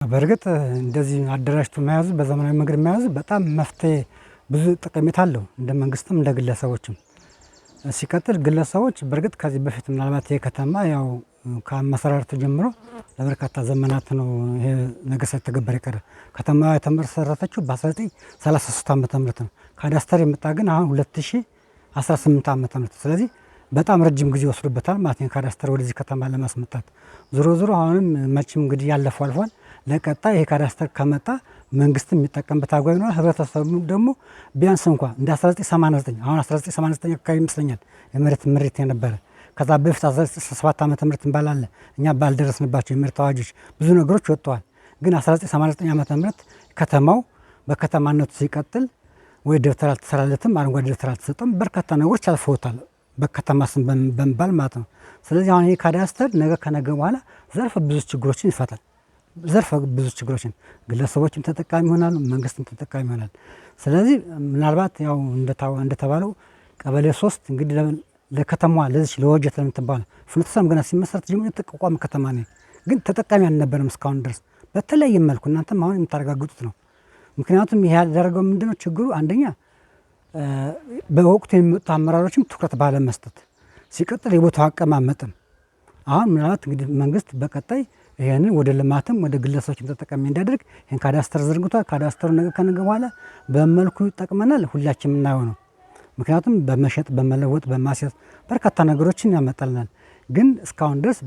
በርግጥ እንደዚህ አደራጅቶ መያዙ በዘመናዊ መንገድ መያዙ በጣም መፍትሄ ብዙ ጠቀሜታ አለው እንደ መንግስትም እንደ ግለሰቦችም። ሲቀጥል ግለሰቦች በርግጥ ከዚህ በፊት ምናልባት የከተማ ያው ከመሰራረቱ ጀምሮ ለበርካታ ዘመናት ነው ይሄ ነገር ሳይተገበር የቀረ። ከተማዋ የተመሰረተችው በ1933 ዓመተ ምህረት ነው። ካዳስተር የመጣ ግን አሁን 2018 ዓመተ ምህረት። ስለዚህ በጣም ረጅም ጊዜ ወስዶበታል ማለት ነው ካዳስተር ወደዚህ ከተማ ለማስመጣት። ዞሮ ዞሮ አሁንም መቼም እንግዲህ ያለፈው አልፏል። ለቀጣይ ይሄ ካዳስተር ከመጣ መንግስትም የሚጠቀምበት አጓይ ነው። ህብረተሰቡ ደግሞ ቢያንስ እንኳን እንደ 1989 አሁን 1989 አካባቢ ይመስለኛል የመሬት ምሪት የነበረ። ከዛ በፊት 1967 ዓመተ ምህረት እንባላለ እኛ ባልደረስንባቸው የመሬት አዋጆች ብዙ ነገሮች ወጥተዋል። ግን 1989 ዓመተ ምህረት ከተማው በከተማነቱ ሲቀጥል ወይ ደብተር አልተሰራለትም፣ አረንጓዴ ደብተር አልተሰጠም፣ በርካታ ነገሮች አልፈውታል በከተማ ስም በመባል ማለት ነው። ስለዚህ አሁን ይሄ ካዳስተር ነገ ከነገ በኋላ ዘርፈ ብዙ ችግሮችን ይፈታል። ዘርፈ ብዙ ችግሮችን ግለሰቦችም ተጠቃሚ ይሆናሉ፣ መንግስትም ተጠቃሚ ይሆናል። ስለዚህ ምናልባት ያው እንደተባለው ቀበሌ 3 እንግዲህ ለከተማዋ ለዚህ ለወጀት ለምትባለው ፍኖተ ሰላም ገና ሲመሰረት ጀምሮ የተቋቋመ ከተማ ነው። ግን ተጠቃሚ አልነበረም እስካሁን ድረስ በተለያየ መልኩ እናንተም አሁን የምታረጋግጡት ነው። ምክንያቱም ይሄ ያደረገው ምንድነው ችግሩ? አንደኛ በወቅቱ የሚመጡ አመራሮችም ትኩረት ባለመስጠት፣ ሲቀጥል የቦታው አቀማመጥም አሁን ምናልባት እንግዲህ መንግስት በቀጣይ ይሄንን ወደ ልማትም ወደ ግለሰቦችም ተጠቃሚ እንዲያደርግ ይሄን ካዳስተር ዘርግቷል። ካዳስተሩ ነገ ከነገ በኋላ በመልኩ ይጠቅመናል፣ ሁላችንም እናየው ነው። ምክንያቱም በመሸጥ በመለወጥ በማስያዝ በርካታ ነገሮችን ያመጣልናል። ግን እስካሁን ድረስ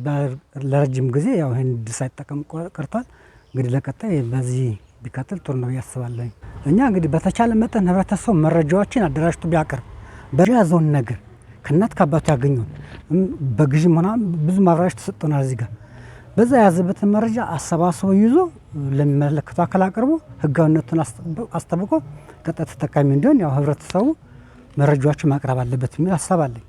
ለረጅም ጊዜ ያው ይሄን ሳይጠቀም ቀርቷል። እንግዲህ ለቀጣይ በዚህ ቢቀጥል ጥሩ ነው ያስባለሁ። እኛ እንግዲህ በተቻለ መጠን ህብረተሰቡ መረጃዎችን አደራጅቶ ቢያቀርብ በያዘውን ነገር ከእናት ከአባቱ ያገኘውን በግዥም ሆና ብዙ ማብራሪያዎች ተሰጥቶናል እዚህ ጋር በዛ የያዘበትን መረጃ አሰባስቦ ይዞ ለሚመለከተው አካል አቅርቦ ህጋዊነቱን አስጠብቆ ቀጣይ ተጠቃሚ እንዲሆን ያው ህብረተሰቡ መረጃዎችን ማቅረብ አለበት የሚል ሀሳብ አለኝ።